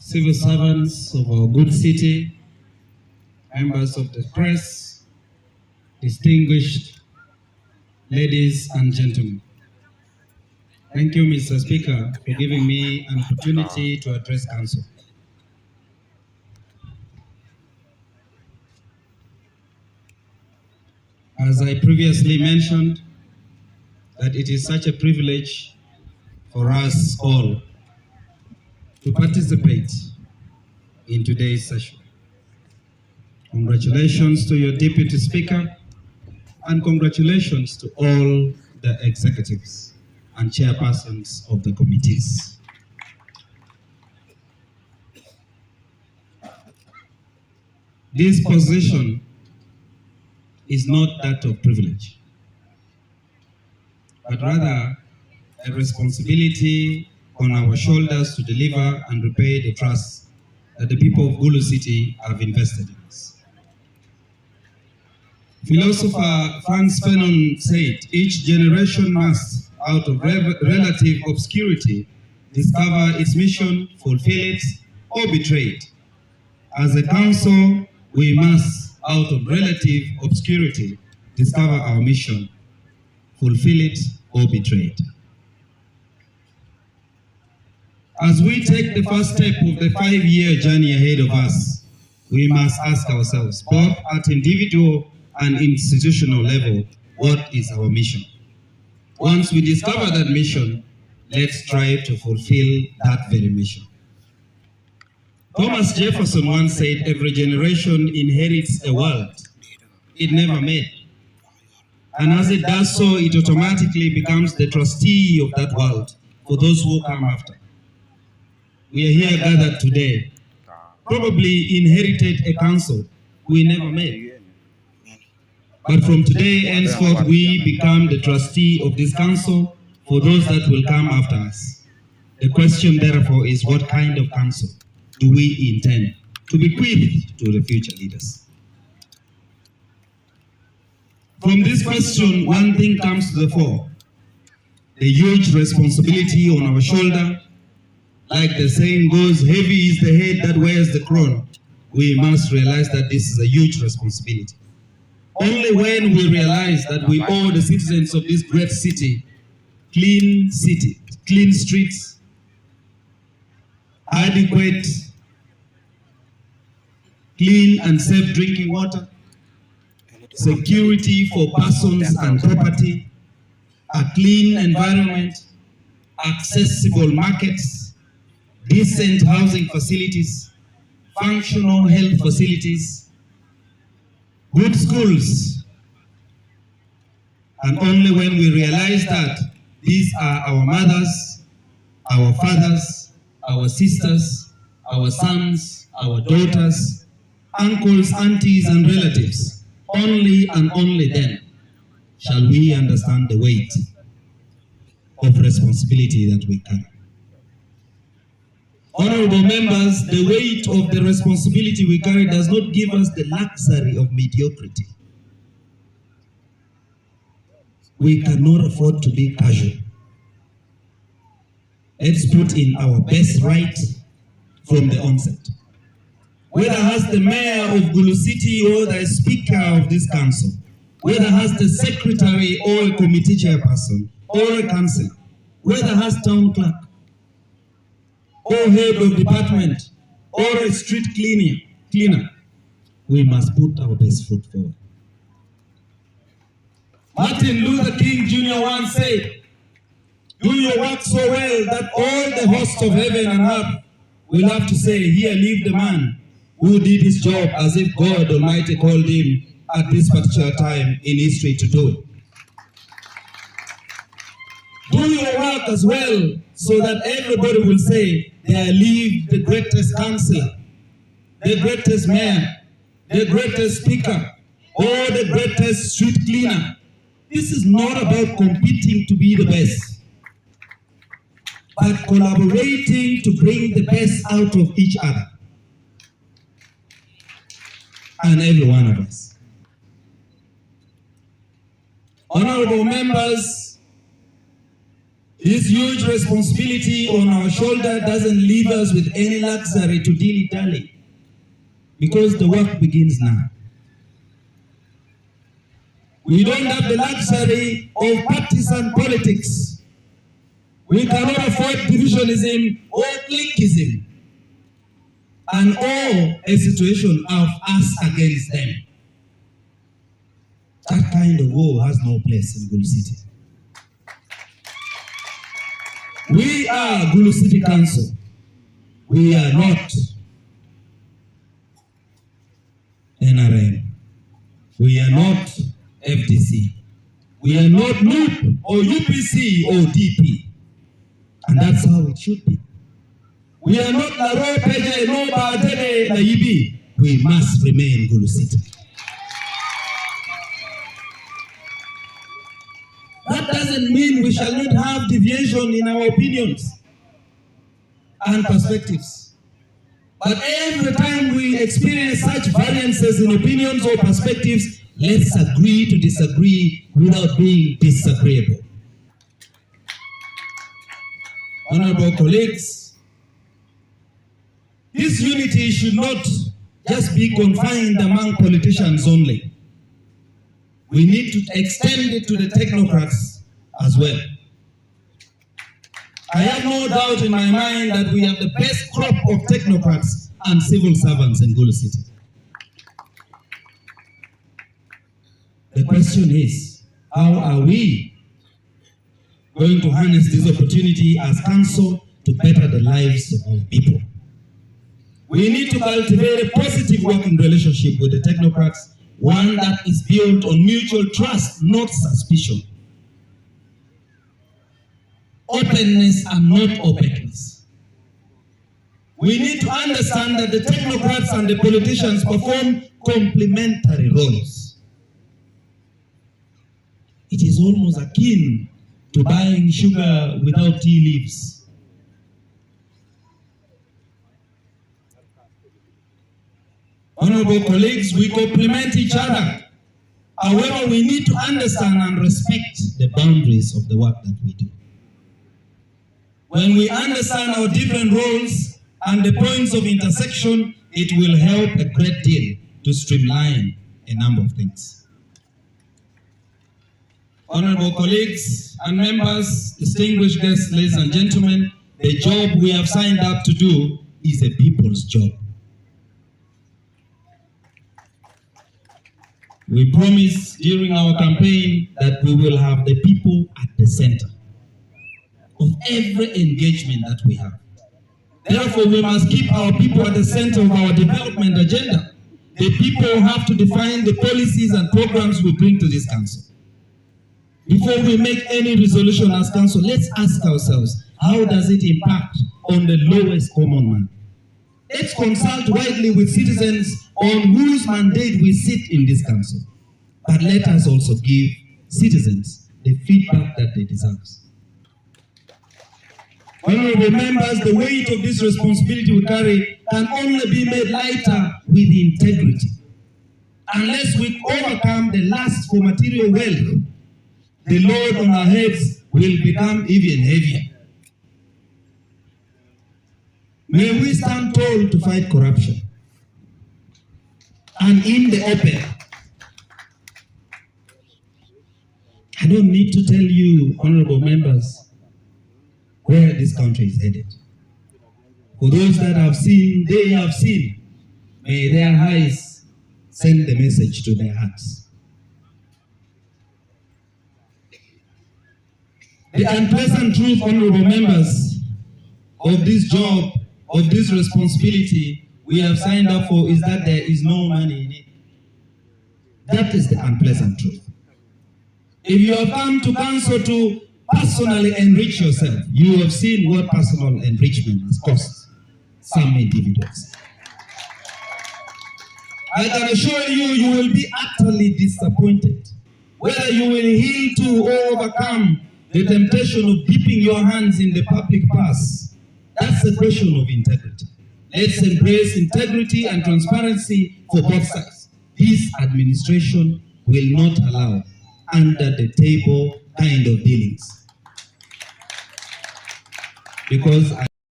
civil servants of our good city, members of the press, distinguished ladies and gentlemen. Thank you, Mr. Speaker, for giving me an opportunity to address Council. As I previously mentioned, that it is such a privilege for us all to participate in today's session. Congratulations to your Deputy Speaker, and congratulations to all the executives and chairpersons of the committees. This position is not that of privilege, but rather a responsibility on our shoulders to deliver and repay the trust that the people of Gulu City have invested in us. Philosopher Franz Fanon said, each generation must, out of relative obscurity, discover its mission, fulfill it, or betray it. As a council, we must, out of relative obscurity, discover our mission, fulfill it, or betray it. As we take the first step of the 5-year journey ahead of us, we must ask ourselves, both at individual and institutional level, what is our mission? Once we discover that mission, let's strive to fulfill that very mission. Thomas Jefferson once said, every generation inherits a world it never made. And as it does so, it automatically becomes the trustee of that world for those who come after. We are here gathered today, probably inherited a council we never made. But from today henceforth, we become the trustee of this council for those that will come after us. The question, therefore, is what kind of council do we intend to bequeath to the future leaders? From this question, one thing comes to the fore: the huge responsibility on our shoulder. Like the saying goes, heavy is the head that wears the crown. We must realize that this is a huge responsibility. Only when we realize that we owe the citizens of this great city, clean streets, adequate, clean and safe drinking water, security for persons and property, a clean environment, accessible markets, decent housing facilities, functional health facilities, good schools. And only when we realize that these are our mothers, our fathers, our sisters, our sons, our daughters, uncles, aunties, and relatives, only and only then shall we understand the weight of responsibility that we carry. Honorable members, the weight of the responsibility we carry does not give us the luxury of mediocrity. We cannot afford to be casual. Let's put in our best right from the onset. Whether as the mayor of Gulu City or the speaker of this council, whether as the secretary or a committee chairperson or a councillor, whether as town clerk, or head of department, or a street cleaner, we must put our best foot forward. Martin Luther King Jr. once said, do your work so well that all the hosts of heaven and earth will have to say, here live the man who did his job as if God Almighty called him at this particular time in history to do it. Do your work as well so that everybody will say, there live the greatest councillor, the greatest mayor, the greatest speaker, or the greatest street cleaner. This is not about competing to be the best, but collaborating to bring the best out of each other and every one of us. Honorable members, This huge responsibility on our shoulder doesn't leave us with any luxury to dilly-dally, because the work begins now. We don't have the luxury of partisan politics. We cannot afford divisionism or cliquism and all a situation of us against them. That kind of war has no place in Gulu City. We are Gulu City Council. We are not NRM. We are not FDC. We are not NUP or UPC or DP. And that's how it should be. We are not Laro, Peje, Noba, Dede, Naibi. We must remain Gulu City. That doesn't mean we shall not have deviation in our opinions and perspectives. But every time we experience such variances in opinions or perspectives, let's agree to disagree without being disagreeable. Honorable colleagues, this unity should not just be confined among politicians only. We need to extend it to the technocrats as well. I have no doubt in my mind that we have the best crop of technocrats and civil servants in Gulu City. The question is, how are we going to harness this opportunity as council to better the lives of our people? We need to cultivate a positive working relationship with the technocrats, one that is built on mutual trust, not suspicion. Openness and not opaqueness. We need to understand that the technocrats and the politicians perform complementary roles. It is almost akin to buying sugar without tea leaves. Honorable colleagues, we complement each other. However, we need to understand and respect the boundaries of the work that we do. When we understand our different roles and the points of intersection, it will help a great deal to streamline a number of things. Honorable colleagues and members, distinguished guests, ladies and gentlemen, the job we have signed up to do is a people's job. We promised during our campaign that we will have the people at the center of every engagement that we have. Therefore, we must keep our people at the center of our development agenda. The people have to define the policies and programs we bring to this council. Before we make any resolution as council, let's ask ourselves, how does it impact on the lowest common man? Let's consult widely with citizens on whose mandate we sit in this council. But let us also give citizens the feedback that they deserve. Honorable members, the weight of this responsibility we carry can only be made lighter with integrity. Unless we overcome the lust for material wealth, the load on our heads will become even heavier. May we stand tall to fight corruption. And in the open, I don't need to tell you, honorable members, where this country is headed. For those that have seen, they have seen. May their eyes send the message to their hearts. The unpleasant truth, honorable members, of this job, of this responsibility we have signed up for is that there is no money in it. That is the unpleasant truth. If you have come to council to personally enrich yourself, you have seen what personal enrichment has cost some individuals. I can assure you, you will be utterly disappointed. Whether you will heal to or overcome the temptation of dipping your hands in the public purse, that's a question of integrity. Let's embrace integrity and transparency for both sides. This administration will not allow under the table kind of dealings. because